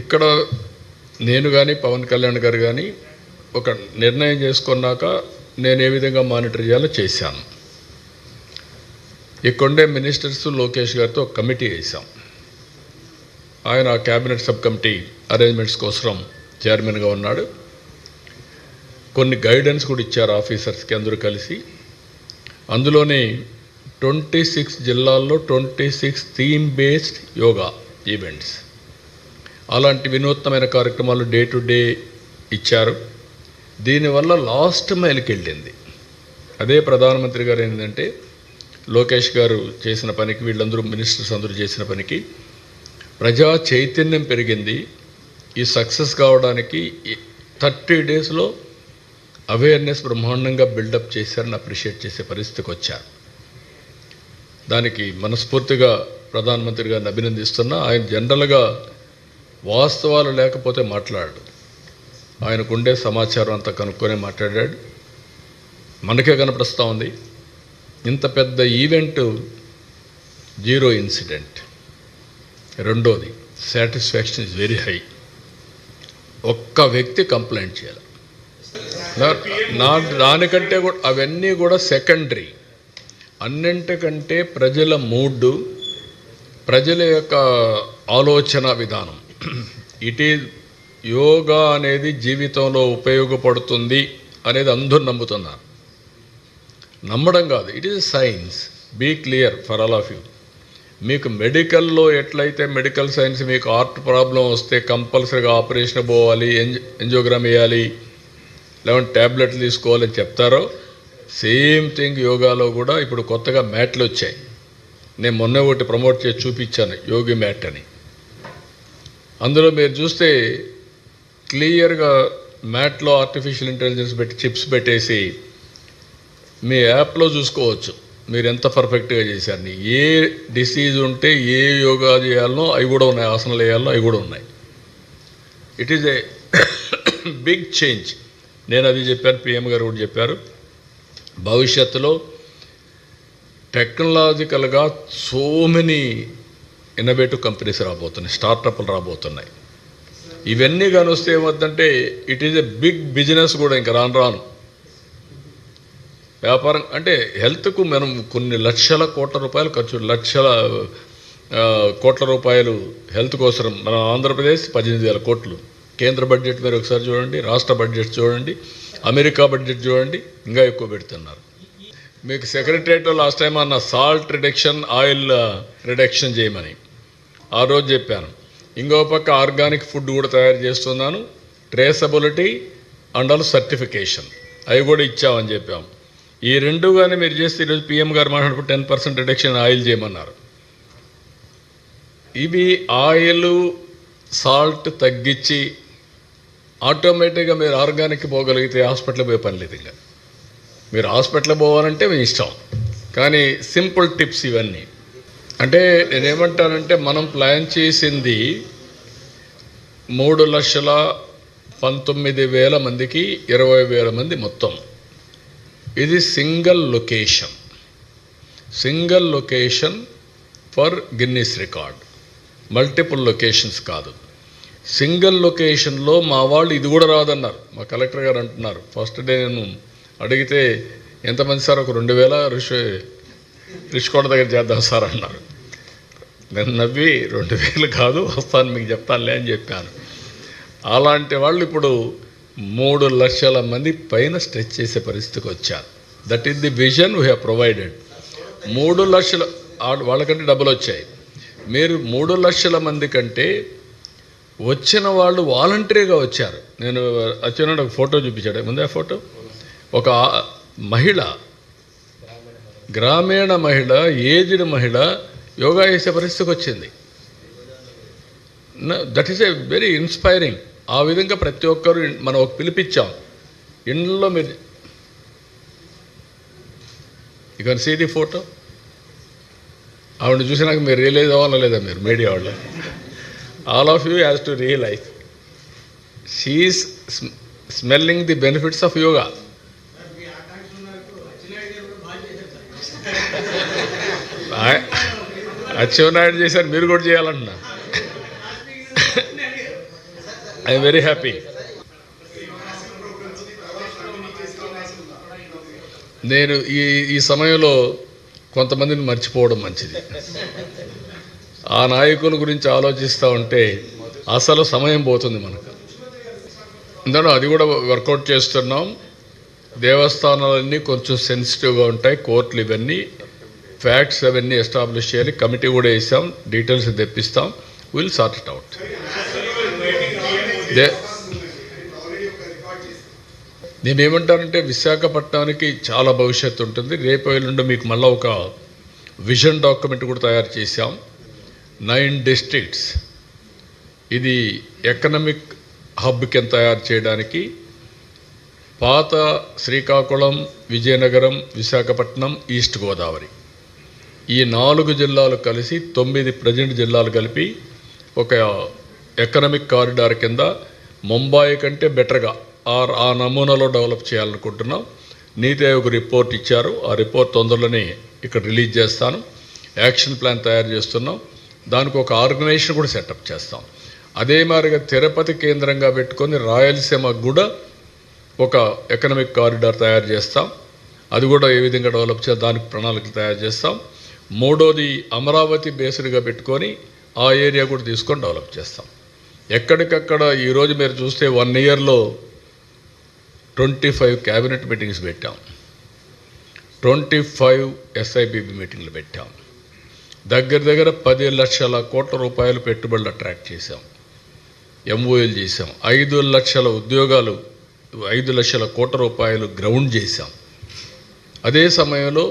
ఇక్కడ నేను కానీ పవన్ కళ్యాణ్ గారు కానీ ఒక నిర్ణయం చేసుకున్నాక నేను ఏ విధంగా మానిటర్ చేయాలో చేశాను. ఇక్కడే మినిస్టర్స్ లోకేష్ గారితో ఒక కమిటీ వేసాం. ఆయన క్యాబినెట్ సబ్ కమిటీ అరేంజ్మెంట్స్ కోసం చైర్మన్గా ఉన్నాడు. కొన్ని గైడెన్స్ కూడా ఇచ్చారు ఆఫీసర్స్కి అందరూ కలిసి. అందులోనే 26 జిల్లాల్లో 26 థీమ్ బేస్డ్ యోగా ఈవెంట్స్, అలాంటి వినూత్నమైన కార్యక్రమాలు డే టు డే ఇచ్చారు. దీనివల్ల లాస్ట్ మైల్కి వెళ్ళింది. అదే ప్రధానమంత్రి గారు ఏంటంటే లోకేష్ గారు చేసిన పనికి, వీళ్ళందరూ మినిస్టర్స్ అందరూ చేసిన పనికి ప్రజా చైతన్యం పెరిగింది. ఈ సక్సెస్ కావడానికి 30 డేస్లో అవేర్నెస్ బ్రహ్మాండంగా బిల్డప్ చేశారని అప్రిషియేట్ చేసే పరిస్థితికి వచ్చారు. దానికి మనస్ఫూర్తిగా ప్రధానమంత్రి గారిని అభినందిస్తున్నా. ఆయన జనరల్గా వాస్తవాలు లేకపోతే మాట్లాడాడు. ఆయనకుండే సమాచారం అంతా కనుక్కొని మాట్లాడాడు. మనకే కనపడుస్తూ ఉంది. ఇంత పెద్ద ఈవెంట్, 0 ఇన్సిడెంట్. రెండోది, సాటిస్ఫాక్షన్ ఇస్ వెరీ హై. ఒక్క వ్యక్తి కంప్లైంట్ చేయాలి. దానికంటే కూడా అవన్నీ కూడా సెకండరీ. అన్నింటికంటే ప్రజల మూడ్, ప్రజల యొక్క ఆలోచన విధానం. ఇట్ ఈజ్ యోగా అనేది జీవితంలో ఉపయోగపడుతుంది అనేది అందరూ నమ్ముతున్నారు. నమ్మడం కాదు, it is science. Be clear for all of you. మీకు మెడికల్లో ఎట్లయితే మెడికల్ సైన్స్ మీకు హార్ట్ ప్రాబ్లం వస్తే కంపల్సరీగా ఆపరేషన్ పోవాలి, ఎంజియోగ్రామ్ వేయాలి, లేదంటే ట్యాబ్లెట్లు తీసుకోవాలని చెప్తారో, సేమ్ థింగ్ యోగాలో కూడా ఇప్పుడు కొత్తగా మ్యాట్లు వచ్చాయి. నేను మొన్న ఒకటి ప్రమోట్ చేసి చూపించాను, యోగి మ్యాట్ అని. అందులో మీరు చూస్తే క్లియర్గా మ్యాట్లో ఆర్టిఫిషియల్ ఇంటెలిజెన్స్ పెట్టి చిప్స్ పెట్టేసి మీ యాప్లో చూసుకోవచ్చు మీరు ఎంత పర్ఫెక్ట్గా చేశారని. ఏ డిసీజ్ ఉంటే ఏ యోగా చేయాలనో అవి కూడా ఉన్నాయి, ఆసనాలు వేయాలనో అవి కూడా ఉన్నాయి. It is a big change. నేను అది చెప్పాను, పిఎం గారు కూడా చెప్పారు. భవిష్యత్తులో టెక్నాలజికల్గా సో మెనీ ఇన్నోవేటివ్ కంపెనీస్ రాబోతున్నాయి, స్టార్టప్లు రాబోతున్నాయి. ఇవన్నీ కానీ వస్తే ఏమవుతుందంటే it is a big business కూడా. ఇంకా రాను రాను వ్యాపారం అంటే హెల్త్కు మనం కొన్ని లక్షల కోట్ల రూపాయలు ఖర్చు, లక్షల కోట్ల రూపాయలు హెల్త్ కోసం. మన ఆంధ్రప్రదేశ్ 18,000 కోట్లు కేంద్ర బడ్జెట్. మీరు ఒకసారి చూడండి, రాష్ట్ర బడ్జెట్ చూడండి, అమెరికా బడ్జెట్ చూడండి, ఇంకా ఎక్కువ పెడుతున్నారు. మీకు సెక్రటరియట్లో లాస్ట్ టైం అన్న సాల్ట్ రిడక్షన్, ఆయిల్ రిడక్షన్ చేయమని ఆ రోజు చెప్పాను. ఇంకో పక్క ఆర్గానిక్ ఫుడ్ కూడా తయారు చేస్తున్నాను, ట్రేసబిలిటీ అండ్ ఆల్ సర్టిఫికేషన్ అవి కూడా ఇచ్చామని చెప్పాము. ఈ రెండు కానీ మీరు చేస్తే ఈరోజు పిఎం గారు మాట్లాడినప్పుడు 10% రిడక్షన్ ఆయిల్ చేయమన్నారు. ఇవి ఆయిల్, సాల్ట్ తగ్గించి ఆటోమేటిక్గా మీరు ఆర్గానిక్ పోగలిగితే హాస్పిటల్ పోయే పని లేదు. ఇంకా మీరు హాస్పిటల్ పోవాలంటే మీ ఇష్టం, కానీ సింపుల్ టిప్స్ ఇవన్నీ. అంటే నేనేమంటానంటే మనం ప్లాన్ చేసింది 3,19,000 మందికి 20,000 మంది మొత్తం. ఇది single location for Guinness record. Multiple locations కాదు, సింగిల్ లొకేషన్లో. మా వాళ్ళు ఇది కూడా రాదన్నారు. మా కలెక్టర్ గారు అంటున్నారు, ఫస్ట్ డే నేను అడిగితే ఎంతమంది సార్, ఒక 2,000 రిషికొండ దగ్గర చేద్దాం సార్ అన్నారు. నేను నవ్వి 2,000 కాదు, వస్తాను మీకు చెప్తానులే అని చెప్పాను. అలాంటి వాళ్ళు ఇప్పుడు 3 లక్షల మంది పైన స్ట్రెచ్ చేసే పరిస్థితికి వచ్చారు. That is the vision we have provided. 3 లక్షల వాళ్ళకంటే డబ్బులు వచ్చాయి. మీరు 3 లక్షల మంది కంటే వచ్చిన వాళ్ళు వాలంటరీగా వచ్చారు. నేను వచ్చిన ఒక ఫోటో చూపించాడు ముందే. ఫోటో ఒక మహిళ, గ్రామీణ మహిళ, ఏజ్డ్ మహిళ యోగా చేసే పరిస్థితికి వచ్చింది. That is a very inspiring. ఆ విధంగా ప్రతి ఒక్కరు మనం ఒక పిలిపించాం. ఇంట్లో మీరు you can see the photo. ఆవిడ చూసినాక మీరు రియలైజ్ అవ్వాలా లేదా? మీరు మీడియా వాళ్ళు all of you has to realise she is smelling the benefits of yoga. Atchannaidu చేశారు, మీరు కూడా చేయాలంటున్నా. I'm very happy. నేను ఈ సమయంలో కొంతమందిని మర్చిపోవడం మంచిది. ఆ నాయకుల గురించి ఆలోచిస్తూ ఉంటే అసలు సమయం పోతుంది మనకు. అందులో అది కూడా వర్కౌట్ చేస్తున్నాం. దేవస్థానాలన్నీ కొంచెం సెన్సిటివ్గా ఉంటాయి, కోర్టులు ఇవన్నీ ఫ్యాక్ట్స్ అవన్నీ ఎస్టాబ్లిష్ చేయాలి. కమిటీ కూడా వేసాం, డీటెయిల్స్ తెప్పిస్తాం, విల్ సార్ట్ ఇట్ అవుట్. నేనేమంటానంటే విశాఖపట్నానికి చాలా భవిష్యత్తు ఉంటుంది. రేపు ఎల్లుండి మీకు మళ్ళీ ఒక విజన్ డాక్యుమెంట్ కూడా తయారు చేశాం. 9 డిస్ట్రిక్ట్స్ ఇది ఎకనమిక్ హబ్ కింద తయారు చేయడానికి పాత శ్రీకాకుళం, విజయనగరం, విశాఖపట్నం, ఈస్ట్ గోదావరి ఈ 4 జిల్లాలు కలిసి 9 ప్రజెంట్ జిల్లాలు కలిపి ఒక ఎకనమిక్ కారిడార్ కింద ముంబాయి కంటే బెటర్గా ఆ నమూనాలో డెవలప్ చేయాలనుకుంటున్నాం. నీతి ఆయోగ్ రిపోర్ట్ ఇచ్చారు. ఆ రిపోర్ట్ తొందరలోనే ఇక్కడ రిలీజ్ చేస్తాను. యాక్షన్ ప్లాన్ తయారు చేస్తున్నాం. దానికి ఒక ఆర్గనైజేషన్ కూడా సెటప్ చేస్తాం. అదే మాదిరిగా తిరుపతి కేంద్రంగా పెట్టుకొని రాయలసీమకు కూడా ఒక ఎకనమిక్ కారిడార్ తయారు చేస్తాం. అది కూడా ఏ విధంగా డెవలప్ చేయాలి దానికి ప్రణాళికలు తయారు చేస్తాం. మూడోది అమరావతి బేస్డ్గా పెట్టుకొని ఆ ఏరియా కూడా తీసుకొని డెవలప్ చేస్తాం. ఎక్కడికక్కడ ఈరోజు మీరు చూస్తే 1 ఇయర్లో 25 క్యాబినెట్ మీటింగ్స్ పెట్టాం, 25 SIBB మీటింగ్లు పెట్టాం. దగ్గర 10 లక్షల కోట్ల రూపాయలు పెట్టుబడులు అట్రాక్ట్ చేశాం, MOUలు చేశాం. 5 లక్షల ఉద్యోగాలు, 5 లక్షల కోట్ల రూపాయలు గ్రౌండ్ చేశాం. అదే సమయంలో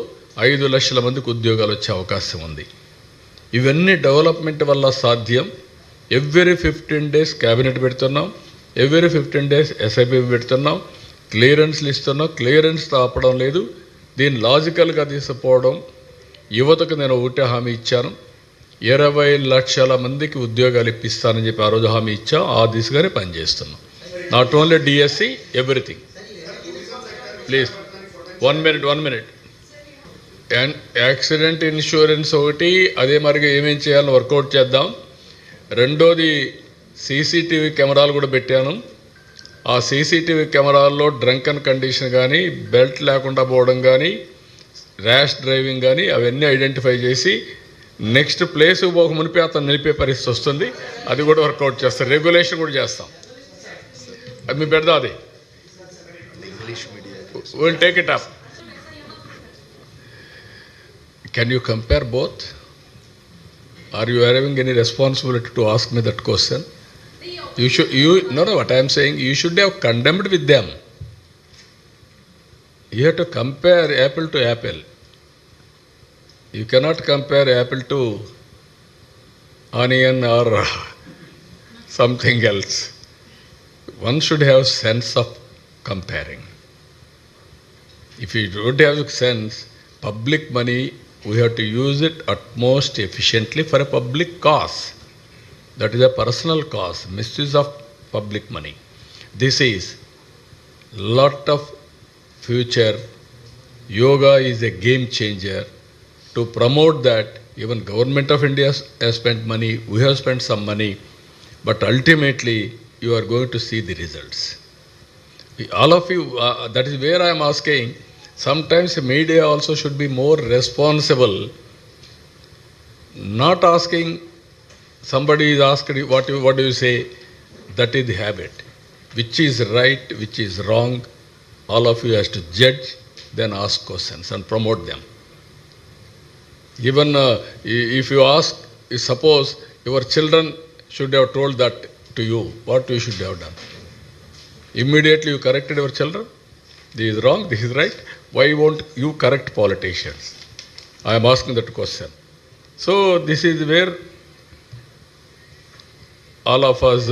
5 లక్షల మందికి ఉద్యోగాలు వచ్చే అవకాశం ఉంది. ఇవన్నీ డెవలప్మెంట్ వల్ల సాధ్యం. ఎవ్రీ 15 డేస్ క్యాబినెట్ పెడుతున్నాం, ఎవ్రీ 15 డేస్ SIBB పెడుతున్నాం, క్లియరెన్స్లు ఇస్తున్నాం. క్లియరెన్స్ ఆపడం లేదు, దీన్ని లాజికల్గా తీసుకుపోవడం. యువతకు నేను ఒకటే హామీ ఇచ్చాను, 20 లక్షల మందికి ఉద్యోగాలు ఇప్పిస్తానని చెప్పి ఆ రోజు హామీ ఇచ్చాం. ఆ దిశగానే పనిచేస్తున్నాం. Not only DSC, everything. Please 1 minute. And accident insurance ఒకటి, అదే మరిగా ఏమేం చేయాలని వర్కౌట్ చేద్దాం. రెండోది CCTV కెమెరాలు కూడా పెట్టాను. ఆ CCTV కెమెరాల్లో డ్రంకన్ కండిషన్ కానీ, బెల్ట్ లేకుండా పోవడం కానీ, ర్యాష్ డ్రైవింగ్ కానీ అవన్నీ ఐడెంటిఫై చేసి నెక్స్ట్ ప్లేస్కి పోక మునిపే అతను నిలిపే పరిస్థితి వస్తుంది. అది కూడా వర్కౌట్ చేస్తాం. రెగ్యులేషన్ కూడా చేస్తాం. అది మీ పెడదాం. అది will take it up. Can you compare both? Are you having any responsibility to ask me that question? No, what I am saying, you should have condemned with them. You have to compare apple to apple. You cannot compare apple to onion or something else. One should have sense of comparing. If you don't have sense, public money, we have to use it at most efficiently for a public cause. That is a personal cause, misuse of public money. This is lot of future. Yoga is a game changer. To promote that, even Government of India has spent money, we have spent some money, but ultimately you are going to see the results. All of you, that is where I am asking, sometimes media also should be more responsible, not asking somebody is asked what do you say. That is the habit. Which is right, which is wrong, all of you has to judge, then ask questions and promote them. Even if you ask, suppose your children should have told that to you, what you should have done? Immediately you corrected your children. This is wrong, this is right. Why won't you correct politicians? I am asking that question. So this is where all of us